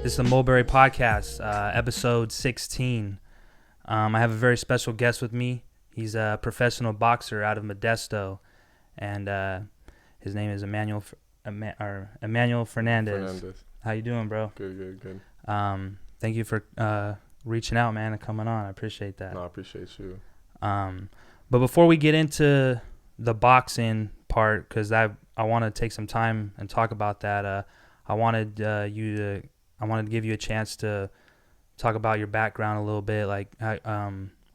This is the Mulberry podcast, episode 16. I have a very special guest with me. He's a professional boxer out of Modesto, and his name is Emmanuel Fernandez. How you doing, bro? Good. Thank you for reaching out, man, and coming on. I appreciate that. No, I appreciate you. But before we get into the boxing part, because I want to take some time and talk about that, I wanted to give you a chance to talk about your background a little bit, like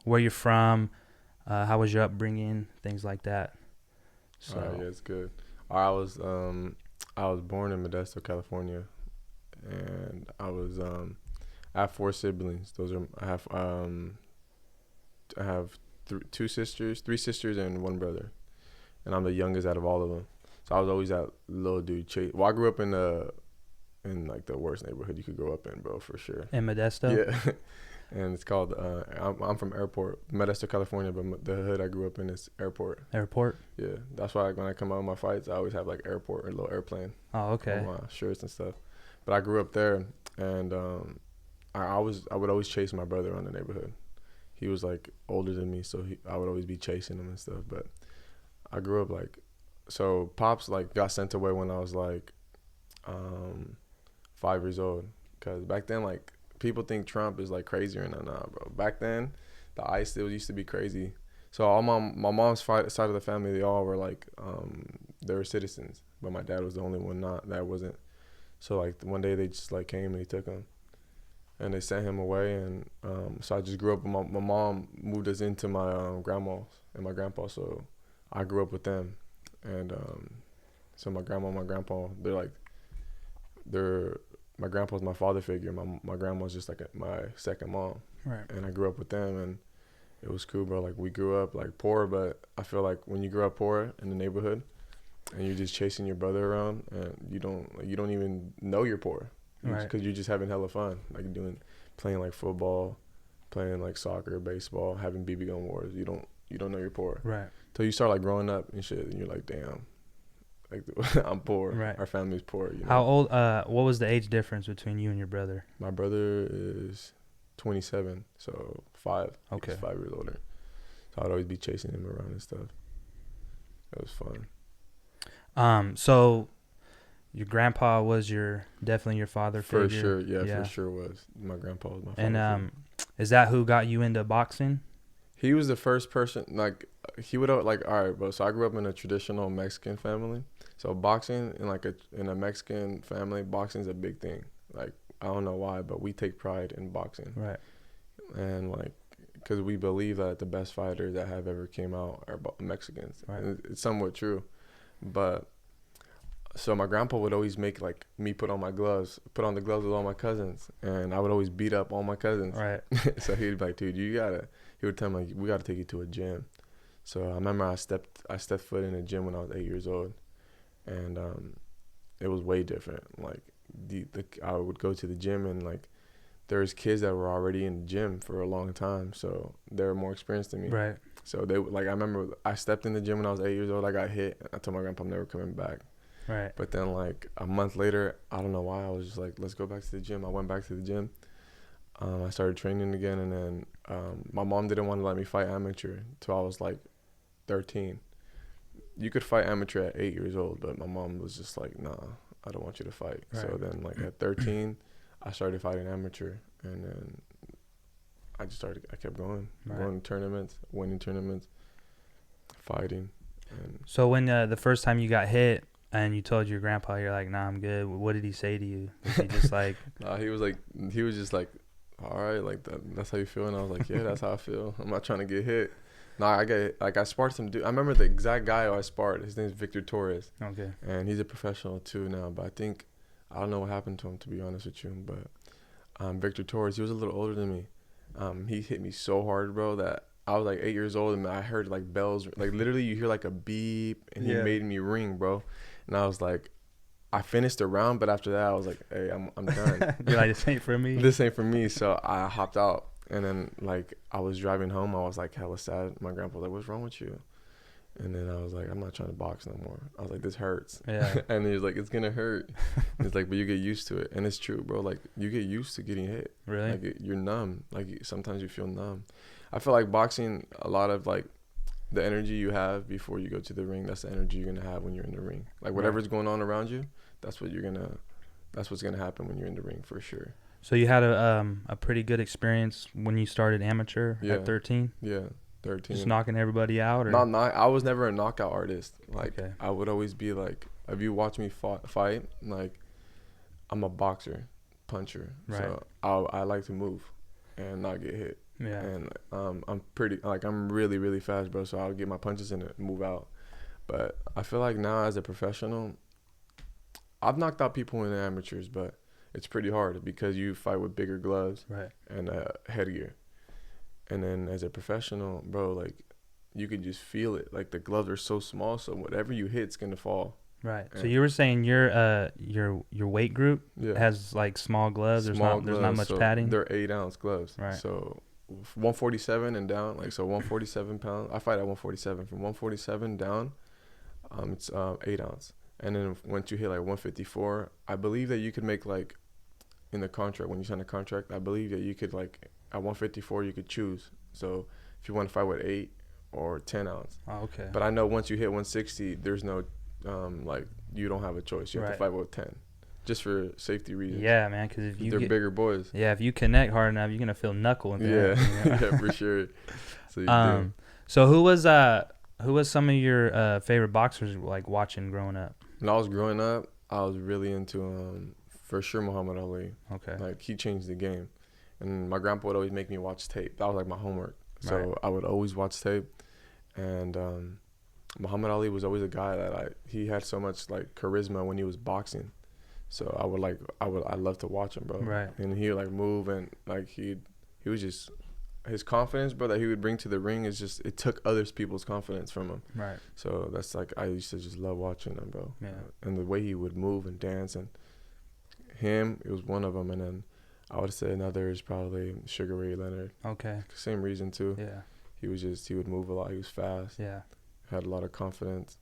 where you're from, how was your upbringing, things like that. So yeah, it's good. I was born in Modesto, California, and I have 4 siblings. I have 3 sisters, and 1 brother, and I'm the youngest out of all of them. So I was always that little dude. Well, I grew up in like the worst neighborhood you could grow up in, bro, for sure. In Modesto? Yeah. And it's called, I'm from Modesto, California, but the hood I grew up in is Airport. Airport? Yeah. That's why when I come out of my fights, I always have like Airport or a little airplane. Oh, okay. On my shirts and stuff. But I grew up there, and I would always chase my brother around the neighborhood. He was like older than me, so I would always be chasing him and stuff. But I grew up so Pops like got sent away when I was like 5 years old, because back then like people think Trump is like crazy or nah, bro. Back then the ICE still used to be crazy. So all my mom's side of the family, they all were like they were citizens, but my dad was the only one that wasn't. So like one day they just like came and they took him and they sent him away, and so I just grew up with my mom moved us into my grandma's and my grandpa, so I grew up with them. And so my grandma and my grandpa, my grandpa's my father figure. My grandma's just like my second mom. Right. And I grew up with them, and it was cool, bro. Like we grew up like poor, but I feel like when you grow up poor in the neighborhood and you're just chasing your brother around, and you don't even know you're poor, right? Because you're just having hella fun, like playing like football, playing like soccer, baseball, having BB gun wars. You don't know you're poor, right? Till you start like growing up and shit, and you're like, damn, like I'm poor. Right. Our family's poor. You know? How old? What was the age difference between you and your brother? My brother is 27, so 5. Okay. He's 5 years older. So I'd always be chasing him around and stuff. It was fun. So your grandpa was definitely your father figure? For sure, yeah, for sure was. My grandpa was my father. And is that who got you into boxing? He was the first person, like, he would, like, all right, bro, so I grew up in a traditional Mexican family. So boxing, in a Mexican family, boxing's a big thing. Like, I don't know why, but we take pride in boxing. Right. And, like, because we believe that the best fighters that have ever came out are Mexicans. Right. And it's somewhat true. But, so my grandpa would always make, like, me put on the gloves with all my cousins. And I would always beat up all my cousins. Right. So he'd be like, dude, he would tell me, like, we got to take you to a gym. So I remember I stepped foot in a gym when I was 8 years old. And it was way different. Like, I would go to the gym, and, like, there's kids that were already in the gym for a long time. So they were more experienced than me. Right. So I remember I stepped in the gym when I was 8 years old. I got hit. I told my grandpa I'm never coming back. Right. But then, like, a month later, I don't know why, I was just like, let's go back to the gym. I went back to the gym. I started training again, and then my mom didn't want to let me fight amateur until I was like 13. You could fight amateur at 8 years old, but my mom was just like, nah, I don't want you to fight. Right. So then, like, at 13, I started fighting amateur, and then I kept going, right. Going to tournaments, winning tournaments, fighting. And so when the first time you got hit and you told your grandpa, you're like, nah, I'm good, what did he say to you? Was he just like... Nah, he was just like, all right, like, that's how you feel? And I was like, yeah, that's how I feel. I'm not trying to get hit. No, I sparred some dude. I remember the exact guy who I sparred. His name is Victor Torres. Okay. And he's a professional too now. But I don't know what happened to him, to be honest with you. But Victor Torres, he was a little older than me. He hit me so hard, bro, that I was like 8 years old, and I heard like bells. Like literally, you hear like a beep, and he made me ring, bro. And I was like, I finished the round, but after that, I was like, hey, I'm done. You're like, this ain't for me. This ain't for me. So I hopped out. And then, like, I was driving home. I was, like, hella sad. My grandpa was like, what's wrong with you? And then I was like, I'm not trying to box no more. I was like, this hurts. Yeah. And he was like, it's gonna hurt. It's like, but you get used to it, and it's true, bro. Like you get used to getting hit. Really? Like you're numb. Like sometimes you feel numb. I feel like boxing, a lot of like the energy you have before you go to the ring, that's the energy you're gonna have when you're in the ring. Like whatever's going on around you, that's what's gonna happen when you're in the ring for sure. So you had a pretty good experience when you started amateur at 13? Yeah, 13. Just knocking everybody out? Or? Not. I was never a knockout artist. Like Okay. I would always be like, if you watch me fight, like I'm a boxer, puncher. Right. So I like to move and not get hit. Yeah. And I'm really, really fast, bro. So I'll get my punches in and move out. But I feel like now as a professional, I've knocked out people in the amateurs, but it's pretty hard because you fight with bigger gloves and headgear. And then as a professional, bro, like you could just feel it. Like the gloves are so small, so whatever you hit's gonna fall. Right. So you were saying your weight group has like small gloves. There's not much padding. They're 8-ounce gloves. Right. So 147 and down, like so 147 pounds. I fight at 147. From 147 down, it's 8-ounce. And then once you hit like 154, I believe that you could make like in the contract, when you sign a contract, I believe that you could like at 154 you could choose. So if you want to fight with 8 or 10-ounce. Oh, okay. But I know once you hit 160, there's no like you don't have a choice. You have to fight with 10, just for safety reasons. Yeah, man. Because if they're bigger boys. Yeah, if you connect hard enough, you're gonna feel knuckle. Yeah, yeah, for sure. So so who was some of your favorite boxers like watching growing up? When I was growing up, I was really into for sure Muhammad Ali. Okay. Like he changed the game, and my grandpa would always make me watch tape. That was like my homework. So Right. I would always watch tape, and Muhammad Ali was always a guy that he had so much like charisma when he was boxing. So I love to watch him, bro. Right. And he would like move, and like he was just, his confidence, bro, that he would bring to the ring is just, it took other people's confidence from him. Right. So that's like, I used to just love watching him, bro. Yeah. And the way he would move and dance, and him, it was one of them. And then I would say another is probably Sugar Ray Leonard. Okay. Same reason too. Yeah. He would move a lot. He was fast. Yeah. Had a lot of confidence.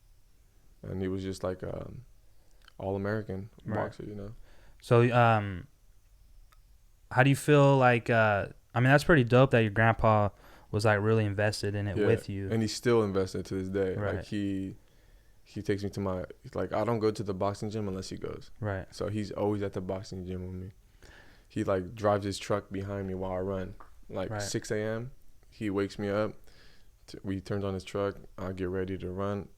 And he was just like all-American boxer, you know. So how do you feel like I mean, that's pretty dope that your grandpa was like really invested in it with you. And he's still invested to this day. Right. Like he takes me to like I don't go to the boxing gym unless he goes. Right. So he's always at the boxing gym with me. He like drives his truck behind me while I run. Like 6 a.m. He wakes me up. We turns on his truck. I get ready to run.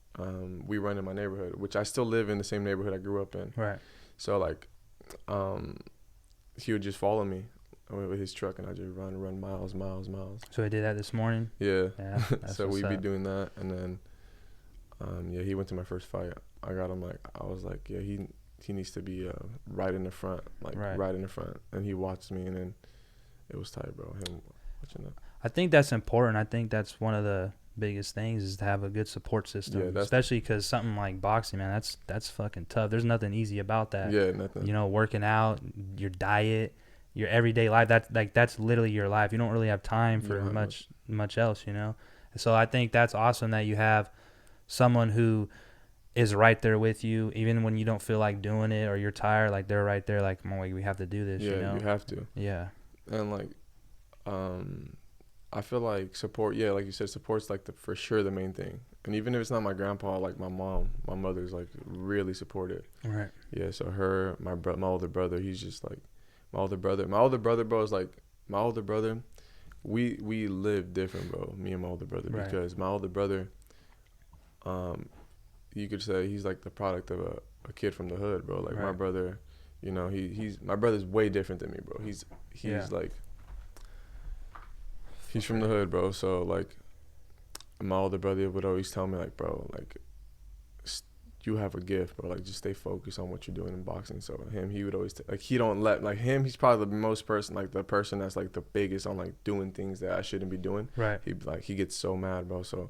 We run in my neighborhood, which I still live in the same neighborhood I grew up in. Right. So like, he would just follow me with his truck, and I just run miles. So he did that this morning? Yeah. Yeah. So we'd be doing that, and then, he went to my first fight. I got him I was like, yeah, he needs to be right in the front, right in the front, and he watched me, and then it was tight, bro. Him watching that. I think that's important. I think that's one of the biggest things is to have a good support system, especially because something like boxing, man, that's fucking tough. There's nothing easy about that. Yeah, nothing. You know, working out, your diet, your everyday life. That's literally your life. You don't really have time for much else, you know. So I think that's awesome that you have someone who is right there with you, even when you don't feel like doing it or you're tired. Like they're right there, like, we have to do this. Yeah, you know? you have to. Yeah. And like, I feel like support. Yeah, like you said, support's like for sure the main thing. And even if it's not my grandpa, like my mother's like really supportive. Right. Yeah. So my older brother, he's just like my older brother. My older brother, bro, is like my older brother. We live different, bro. Me and my older brother, because my older brother, you could say he's like the product of a kid from the hood, bro. Like my brother, you know, my brother's way different than me, bro. He's like. He's from the hood, bro. So, like, my older brother would always tell me, like, bro, like, you have a gift, bro. Like, just stay focused on what you're doing in boxing. So, he would always, he don't let, like, he's probably the most person, like, the person that's, like, the biggest on, like, doing things that I shouldn't be doing. Right. He gets so mad, bro. So,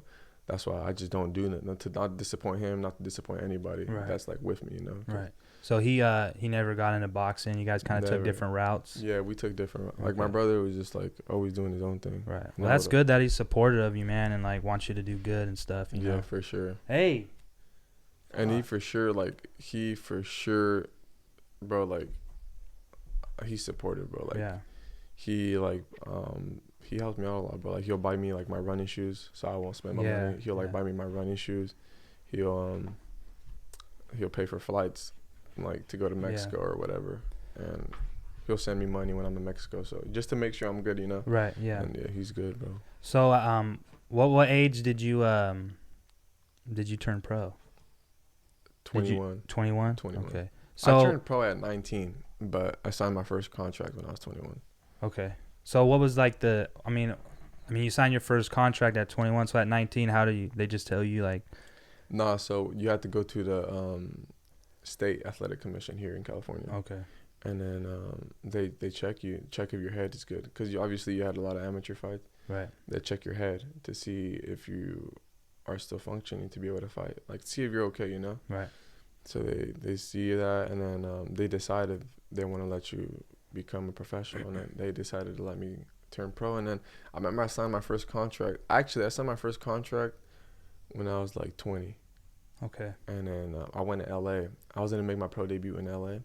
that's why I just don't do nothing, not to not disappoint him, not to disappoint anybody Right. that's like with me, you know. Right. So he never got into boxing. You guys kind of took different routes. Yeah, we took different. Like Okay. my brother was just like always doing his own thing. Right. Well, that's good that he's supportive of you, man, and like wants you to do good and stuff. You know? For sure. Hey. And he for sure, bro, like he's supportive, bro. Like he he helps me out a lot, bro. Like he'll buy me like my running shoes, so I won't spend my money. He'll like buy me my running shoes. He'll pay for flights, like to go to Mexico or whatever, and he'll send me money when I'm in Mexico. So just to make sure I'm good, you know. Right. Yeah. And yeah, he's good, bro. So what age did you turn pro? 21. 21. 21. Okay. So I turned pro at 19, but I signed my first contract when I was 21. Okay. So what was like I mean you signed your first contract at 21, so at 19 they just tell you like? Nah, so you have to go to the state athletic commission here in California. Okay. And then they check if your head is good, because you had a lot of amateur fights. Right. They check your head to see if you are still functioning to be able to fight, like see if you're okay, you know. Right. So they see that, and then they decide if they want to let you become a professional, and then they decided to let me turn pro. And then I remember I signed my first contract. Actually, I signed my first contract when I was like 20. Okay. And then I went to LA. I was gonna make my pro debut in LA.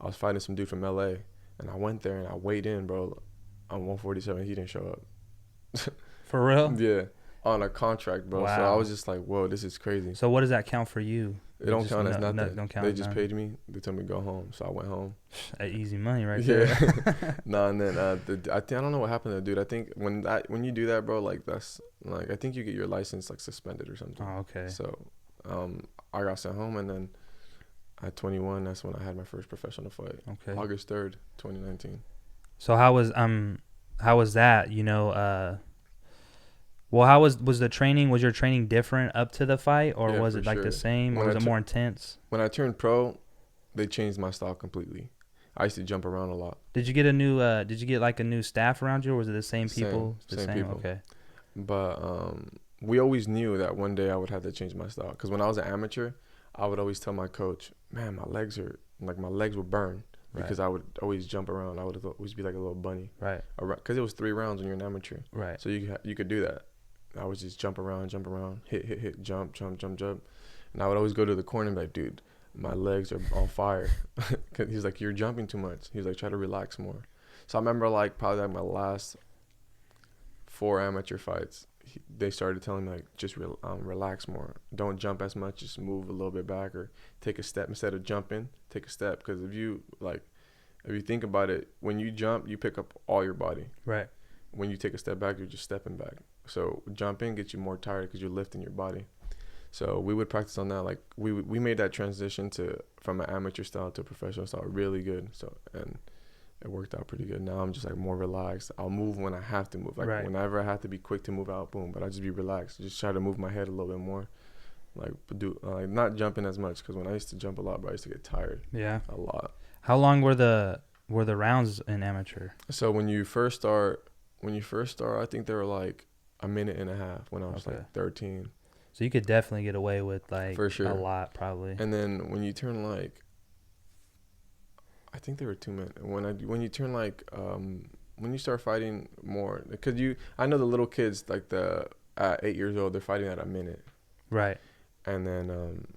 I was fighting some dude from LA, and I went there and I weighed in, bro. On 147, he didn't show up. For real? Yeah, on a contract, bro. Wow. So I was just like, whoa, this is crazy. So what does that count for you? It don't count as nothing. Don't count. They just paid me. They told me to go home, so I went home. Easy money, right there. And then I don't know what happened to the dude. I think when you do that, bro, like that's like I think you get your license like suspended or something. Oh, okay. So I got sent home, and then at 21, that's when I had my first professional fight. Okay. August 3rd, 2019. So how was that? You know, well, how was the training? Was your training different up to the fight, or was it like the same, or was it more intense? When I turned pro, they changed my style completely. I used to jump around a lot. Did you get a new? Did you get like a new staff around you, or was it the same people? Same people. Okay. But we always knew that one day I would have to change my style, because when I was an amateur, I would always tell my coach, "Man, my legs would burn." Because I would always jump around. I would always be like a little bunny. Right. Because it was 3 rounds when you're an amateur. Right. So you could do that. I would just jump around, hit, jump. And I would always go to the corner and be like, dude, my legs are on fire. Cause he's like, you're jumping too much. He's like, try to relax more. So I remember like probably like my last 4 amateur fights, they started telling me like, just relax more. Don't jump as much. Just move a little bit back, or take a step instead of jumping. Take a step, because if you think about it, when you jump, you pick up all your body. Right. When you take a step back, you're just stepping back. So jumping gets you more tired because you're lifting your body. So we would practice on that. Like we made that transition from an amateur style to a professional style really good. So and it worked out pretty good. Now I'm just like more relaxed. I'll move when I have to move. Like whenever I have to be quick to move out, boom. But I just be relaxed. Just try to move my head a little bit more. Like not jumping as much, because when I used to jump a lot, bro, I used to get tired. Yeah. A lot. How long were the rounds in amateur? So when you first start, I think they were like a minute and a half when I was like 13. So you could definitely get away with like for sure. A lot probably. And then when you turn like, I think they were 2 minutes. When you turn like when you start fighting more, because I know the little kids like at 8 years old, they're fighting at a minute. Right. And then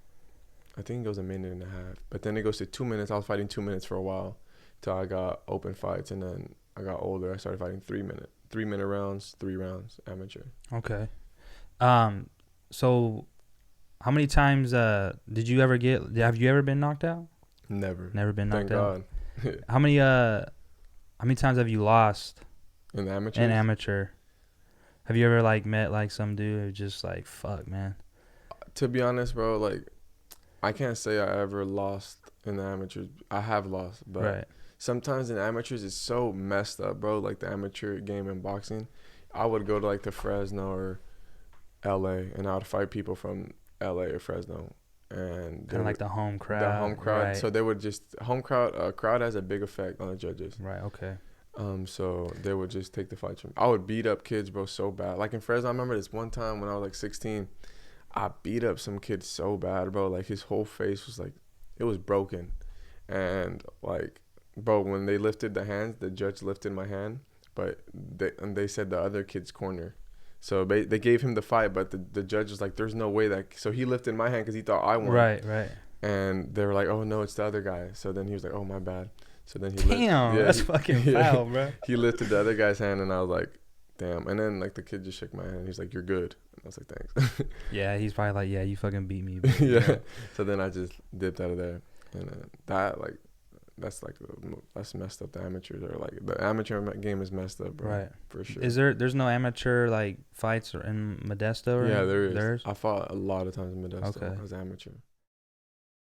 I think it goes a minute and a half, but then it goes to 2 minutes. I was fighting 2 minutes for a while till I got open fights, and then I got older. I started fighting 3 minute rounds, 3 rounds amateur. Okay. So how many times have you ever been knocked out? Never been knocked out. Thank God. How many times have you lost in amateur? Have you ever like met like some dude who just like, fuck, man? To be honest, bro, like I can't say I ever lost in the amateurs. I have lost, but sometimes in amateurs it's so messed up, bro. Like the amateur game in boxing, I would go to like the Fresno or LA, and I would fight people from LA or Fresno, and kind of like the home crowd. Right. So they would just crowd has a big effect on the judges. Right. Okay. So they would just take the fights from me. I would beat up kids, bro, so bad. Like in Fresno, I remember this one time when I was like 16, I beat up some kid so bad, bro. Like his whole face was like, it was broken. And like, bro, when they lifted the hands, the judge lifted my hand, but they said the other kid's corner. So they gave him the fight, but the judge was like, there's no way that. So he lifted my hand because he thought I won. Right, right. And they were like, oh, no, it's the other guy. So then he was like, oh, my bad. So then That's fucking foul, bro. He lifted the other guy's hand, and I was like, damn. And then, like, the kid just shook my hand. He's like, you're good. And I was like, thanks. Yeah, he's probably like, yeah, you fucking beat me. Bro. Yeah. So then I just dipped out of there. And that's messed up. The amateurs are like, the amateur game is messed up, bro. Right. For sure. There's no amateur, like, fights in Modesto? Or yeah, there is. There's? I fought a lot of times in Modesto Okay. as amateur.